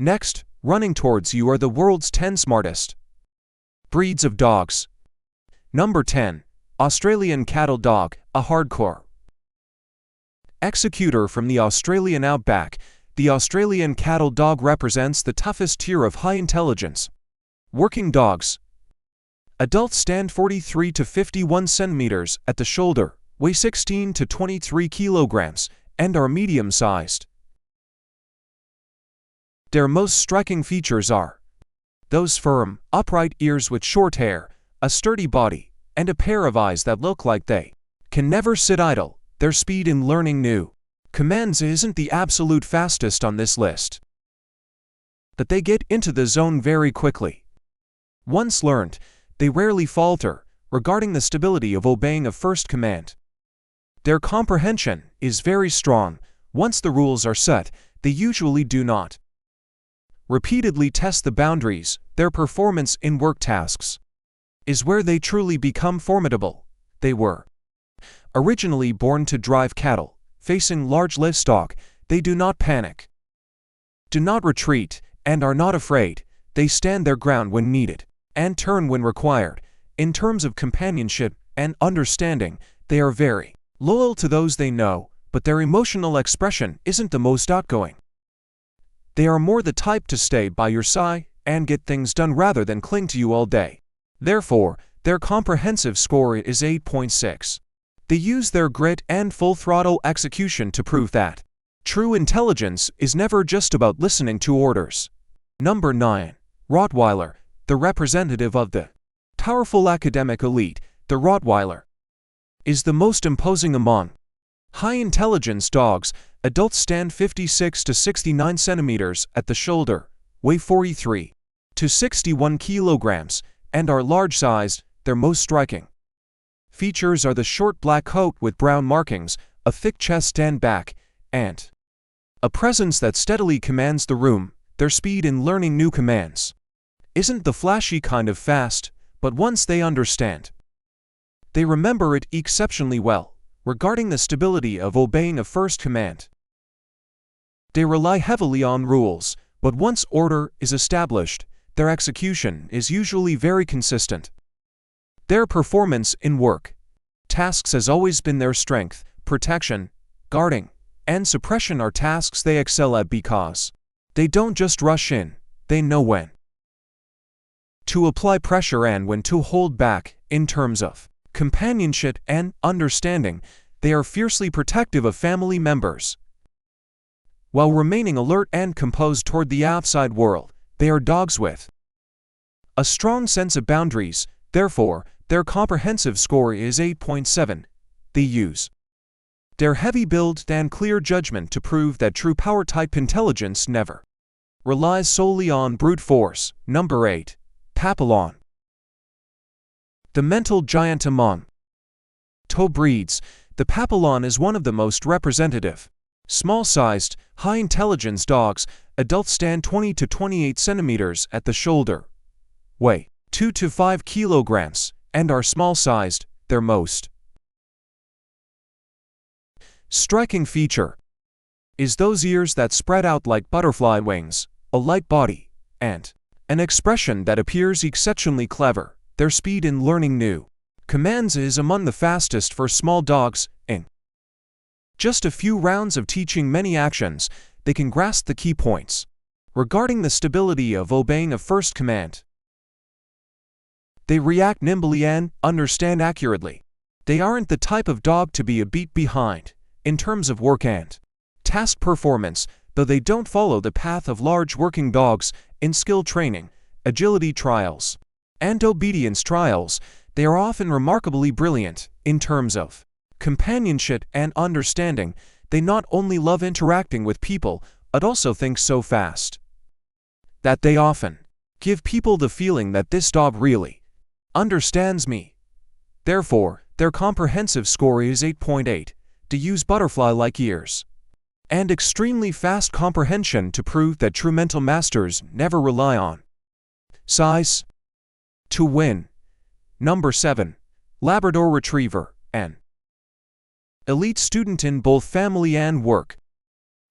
Next, running towards you are the world's 10 smartest breeds of dogs. Number 10. Australian Cattle Dog, a hardcore executor from the Australian outback. The Australian Cattle Dog represents the toughest tier of high-intelligence working dogs. Adults stand 43 to 51 centimeters at the shoulder, weigh 16 to 23 kilograms, and are medium-sized. Their most striking features are those firm, upright ears with short hair, a sturdy body, and a pair of eyes that look like they can never sit idle. Their speed in learning new commands isn't the absolute fastest on this list, but they get into the zone very quickly. Once learned, they rarely falter regarding the stability of obeying a first command. Their comprehension is very strong. Once the rules are set, they usually do not repeatedly test the boundaries. Their performance in work tasks is where they truly become formidable. They were originally born to drive cattle. Facing large livestock, they do not panic, do not retreat, and are not afraid. They stand their ground when needed and turn when required. In terms of companionship and understanding, they are very loyal to those they know, but their emotional expression isn't the most outgoing. They are more the type to stay by your side and get things done rather than cling to you all day. Therefore, their comprehensive score is 8.6. They use their grit and full-throttle execution to prove that true intelligence is never just about listening to orders. Number 9. Rottweiler, the representative of the powerful academic elite. The Rottweiler is the most imposing among high-intelligence dogs. Adults stand 56 to 69 centimeters at the shoulder, weigh 43 to 61 kilograms, and are large-sized. Their most striking features are the short black coat with brown markings, a thick chest and back, and a presence that steadily commands the room. Their speed in learning new commands isn't the flashy kind of fast, but once they understand, they remember it exceptionally well. Regarding the stability of obeying a first command, they rely heavily on rules, but once order is established, their execution is usually very consistent. Their performance in work tasks has always been their strength. Protection, guarding, and suppression are tasks they excel at because they don't just rush in, they know when to apply pressure and when to hold back. In terms of companionship and understanding, they are fiercely protective of family members, while remaining alert and composed toward the outside world. They are dogs with a strong sense of boundaries. Therefore, their comprehensive score is 8.7. They use their heavy build and clear judgment to prove that true power-type intelligence never relies solely on brute force. Number 8. Papillon, the mental giant among tow breeds. The Papillon is one of the most representative small-sized, high-intelligence dogs. Adults stand 20 to 28 centimeters at the shoulder, weigh 2 to 5 kilograms, and are small-sized. Their most striking feature is those ears that spread out like butterfly wings, a light body, and an expression that appears exceptionally clever. Their speed in learning new commands is among the fastest for small dogs. In just a few rounds of teaching many actions, they can grasp the key points. Regarding the stability of obeying a first command, they react nimbly and understand accurately. They aren't the type of dog to be a beat behind in terms of work and task performance, though they don't follow the path of large working dogs. In skill training, agility trials, and obedience trials, they are often remarkably brilliant. In terms of companionship and understanding, they not only love interacting with people, but also think so fast that they often give people the feeling that this dog really understands me. Therefore, their comprehensive score is 8.8. They use butterfly-like ears and extremely fast comprehension to prove that true mental masters never rely on size to win. Number 7. Labrador Retriever, an elite student in both family and work.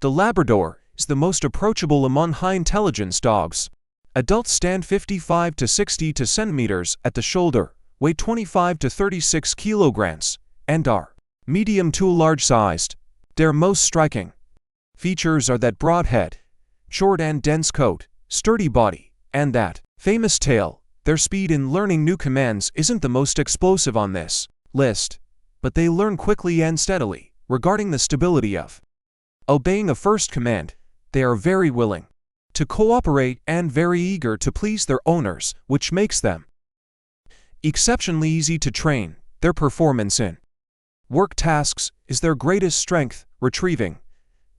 The Labrador is the most approachable among high-intelligence dogs. Adults stand 55 to 60 centimeters at the shoulder, weigh 25 to 36 kilograms, and are medium to large-sized. Their most striking features are that broad head, short and dense coat, sturdy body, and that famous tail. Their speed in learning new commands isn't the most explosive on this list, but they learn quickly and steadily. Regarding the stability of obeying a first command, they are very willing to cooperate and very eager to please their owners, which makes them exceptionally easy to train. Their performance in work tasks is their greatest strength. Retrieving,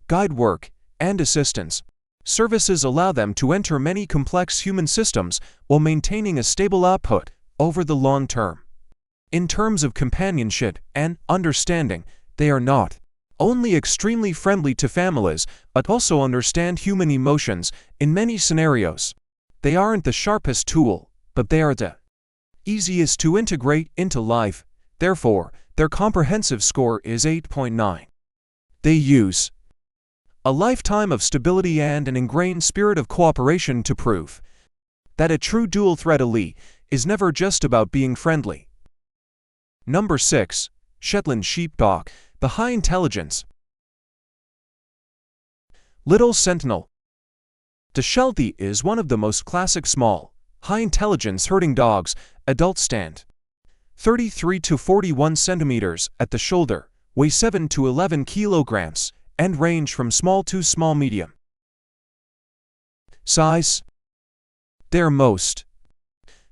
guide work, and assistance services allow them to enter many complex human systems while maintaining a stable output over the long term. In terms of companionship and understanding, they are not only extremely friendly to families, but also understand human emotions in many scenarios. They aren't the sharpest tool, but they are the easiest to integrate into life. Therefore, their comprehensive score is 8.9. They use a lifetime of stability and an ingrained spirit of cooperation to prove that a true dual-threat elite is never just about being friendly. Number 6. Shetland Sheepdog, the high-intelligence Little Sentinel. The Sheltie is one of the most classic small, high-intelligence herding dogs. Adults stand 33 to 41 centimeters at the shoulder, weigh 7 to 11 kilograms, and range from small to small medium size. Their most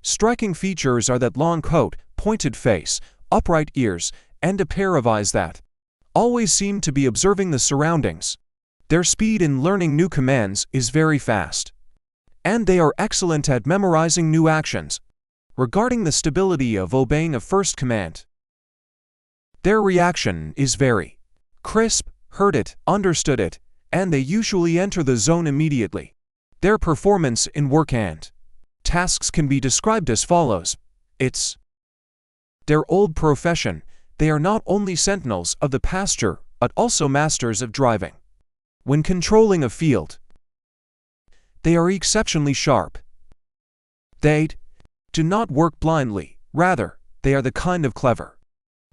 striking features are that long coat, pointed face, upright ears, and a pair of eyes that always seem to be observing the surroundings. Their speed in learning new commands is very fast, and they are excellent at memorizing new actions. Regarding the stability of obeying a first command, their reaction is very crisp. Heard it, understood it, and they usually enter the zone immediately. Their performance in work and tasks can be described as follows. It's their old profession. They are not only sentinels of the pasture, but also masters of driving. When controlling a field, they are exceptionally sharp. They do not work blindly. Rather, they are the kind of clever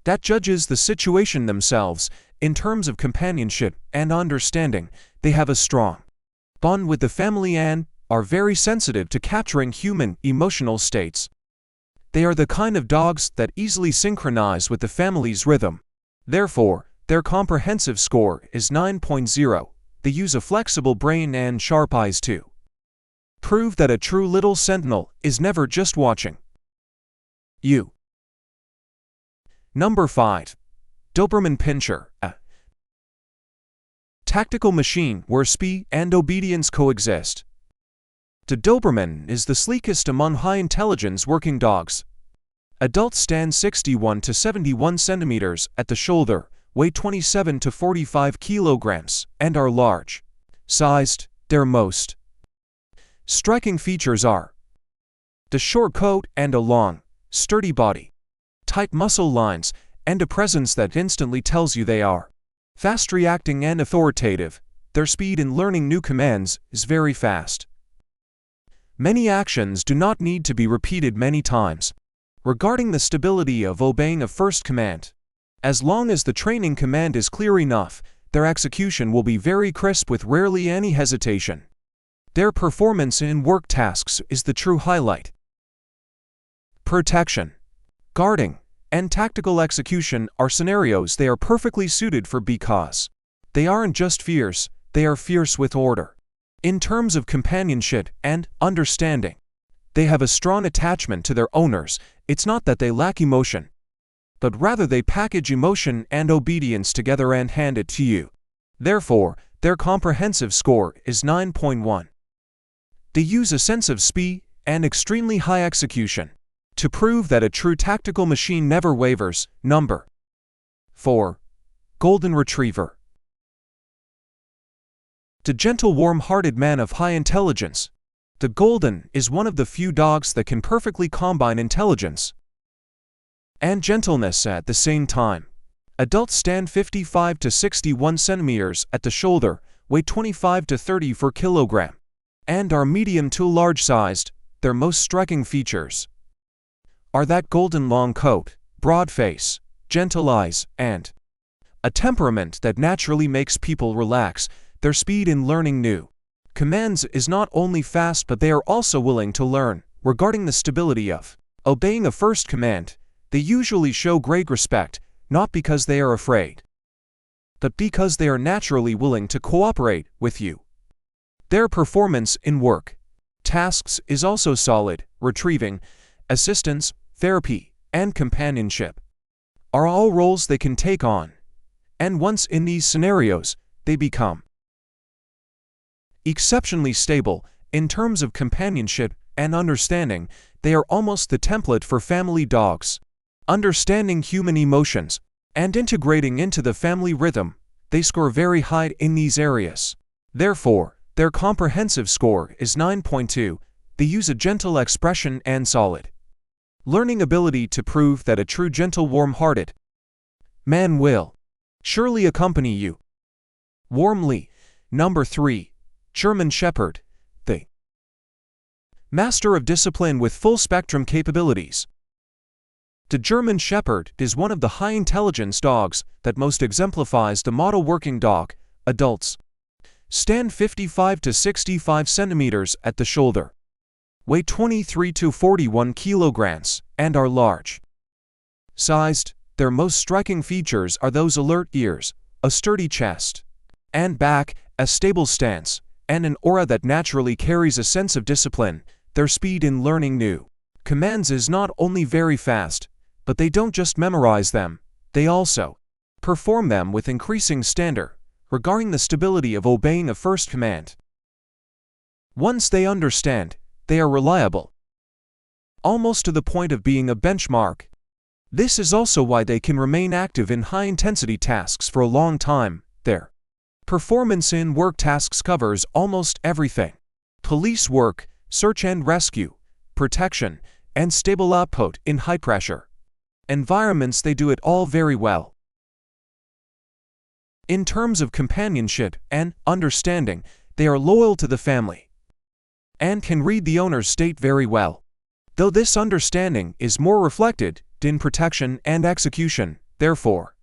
that judges the situation themselves. In terms of companionship and understanding, they have a strong bond with the family and are very sensitive to capturing human emotional states. They are the kind of dogs that easily synchronize with the family's rhythm. Therefore, their comprehensive score is 9.0. They use a flexible brain and sharp eyes to prove that a true little sentinel is never just watching you. Number 5. Doberman Pinscher, a tactical machine where speed and obedience coexist. The Doberman is the sleekest among high-intelligence working dogs. Adults stand 61 to 71 centimeters at the shoulder, weigh 27 to 45 kilograms, and are large-sized. Their most striking features are the short coat and a long, sturdy body, tight muscle lines, and a presence that instantly tells you they are fast-reacting and authoritative. Their speed in learning new commands is very fast. Many actions do not need to be repeated many times. Regarding the stability of obeying a first command, as long as the training command is clear enough, their execution will be very crisp with rarely any hesitation. Their performance in work tasks is the true highlight. Protection, guarding, and tactical execution are scenarios they are perfectly suited for because they aren't just fierce, they are fierce with order. In terms of companionship and understanding, they have a strong attachment to their owners. It's not that they lack emotion, but rather they package emotion and obedience together and hand it to you. Therefore, their comprehensive score is 9.1. They use a sense of speed and extremely high execution to prove that a true tactical machine never wavers. Number 4. Golden Retriever. The gentle, warm-hearted man of high intelligence, the Golden is one of the few dogs that can perfectly combine intelligence and gentleness at the same time. Adults stand 55 to 61 centimeters at the shoulder, weigh 25 to 30 per kilogram, and are medium to large-sized. Their most striking features are that golden long coat, broad face, gentle eyes, and a temperament that naturally makes people relax. Their speed in learning new commands is not only fast, but they are also willing to learn. Regarding the stability of obeying a first command, they usually show great respect, not because they are afraid, but because they are naturally willing to cooperate with you. Their performance in work tasks is also solid. Retrieving, assistance, therapy, and companionship are all roles they can take on, and once in these scenarios, they become exceptionally stable. In terms of companionship and understanding, they are almost the template for family dogs. Understanding human emotions and integrating into the family rhythm, they score very high in these areas. Therefore, their comprehensive score is 9.2. They use a gentle expression and solid learning ability to prove that a true gentle, warm-hearted man will surely accompany you warmly. Number 3. German Shepherd, the master of discipline with full-spectrum capabilities. The German Shepherd is one of the high-intelligence dogs that most exemplifies the model working dog. Adults stand 55 to 65 centimeters at the shoulder, weigh 23 to 41 kilograms, and are large sized. Their most striking features are those alert ears, a sturdy chest and back, a stable stance, and an aura that naturally carries a sense of discipline. Their speed in learning new commands is not only very fast, but they don't just memorize them, they also perform them with increasing standard. Regarding the stability of obeying a first command, once they understand, they are reliable, almost to the point of being a benchmark. This is also why they can remain active in high-intensity tasks for a long time. Their performance in work tasks covers almost everything: police work, search and rescue, protection, and stable output in high-pressure environments. They do it all very well. In terms of companionship and understanding, they are loyal to the family and can read the owner's state very well, though this understanding is more reflected in protection and execution. Therefore,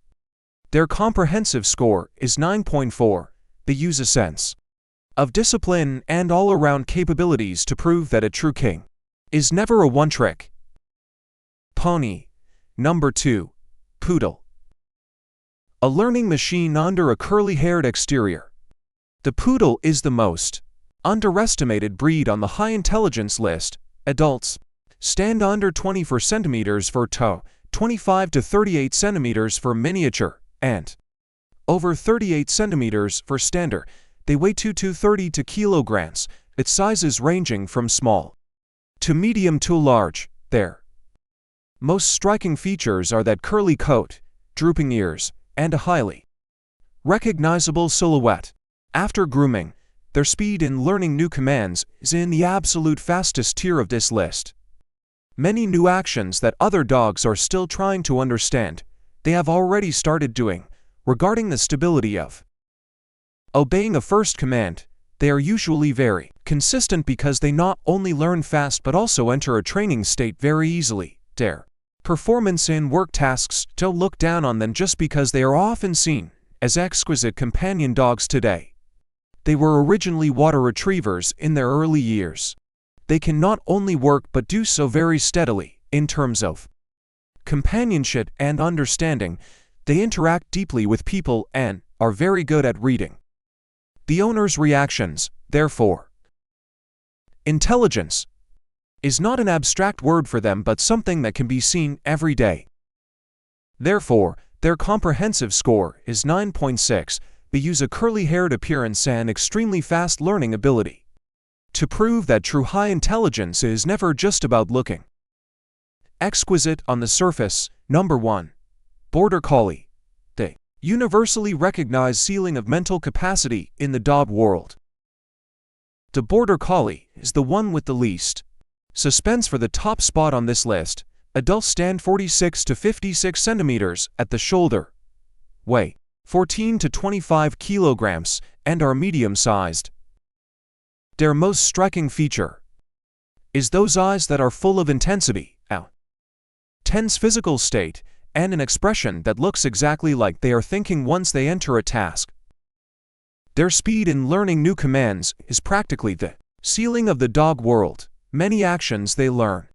their comprehensive score is 9.4. They use a sense of discipline and all-around capabilities to prove that a true king is never a one-trick pony. Number 2. Poodle, a learning machine under a curly-haired exterior. The poodle is the most underestimated breed on the high-intelligence list. Adults stand under 24 centimeters for toe, 25 to 38 centimeters for miniature, and over 38 centimeters for standard. They weigh 2 to 32 kilograms, its sizes ranging from small to medium to large. Their most striking features are that curly coat, drooping ears, and a highly recognizable silhouette. After grooming, their speed in learning new commands is in the absolute fastest tier of this list. Many new actions that other dogs are still trying to understand, they have already started doing. Regarding the stability of obeying a first command, they are usually very consistent because they not only learn fast but also enter a training state very easily. Their performance in work tasks don't look down on them just because they are often seen as exquisite companion dogs today. They were originally water retrievers in their early years. They can not only work but do so very steadily. In terms of companionship and understanding, they interact deeply with people and are very good at reading the owner's reactions. Therefore, intelligence is not an abstract word for them but something that can be seen every day. Therefore, their comprehensive score is 9.6. They use a curly-haired appearance and extremely fast learning ability to prove that true high intelligence is never just about looking exquisite on the surface. Number 1. Border Collie, the universally recognized ceiling of mental capacity in the dog world. The Border Collie is the one with the least suspense for the top spot on this list. Adults stand 46 to 56 centimeters at the shoulder, weigh 14 to 25 kilograms, and are medium-sized. Their most striking feature is those eyes that are full of intensity, tense physical state, and an expression that looks exactly like they are thinking once they enter a task. Their speed in learning new commands is practically the ceiling of the dog world. Many actions they learn,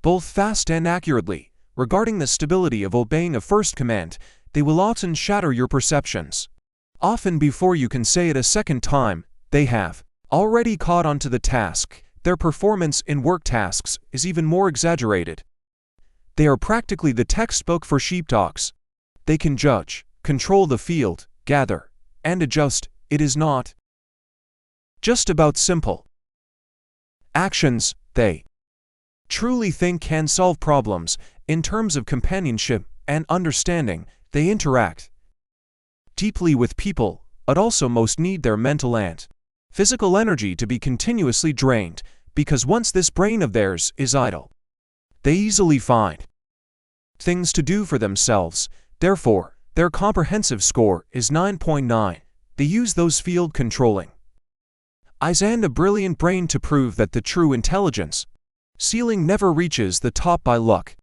both fast and accurately. Regarding the stability of obeying a first command, they will often shatter your perceptions. Often before you can say it a second time, they have already caught on to the task. Their performance in work tasks is even more exaggerated. They are practically the textbook for sheepdogs. They can judge, control the field, gather, and adjust. It is not just about simple actions. They truly think can solve problems. In terms of companionship and understanding, they interact deeply with people, but also most need their mental and physical energy to be continuously drained, because once this brain of theirs is idle, they easily find things to do for themselves. Therefore, their comprehensive score is 9.9. They use those field-controlling eyes and a brilliant brain to prove that the true intelligence ceiling never reaches the top by luck.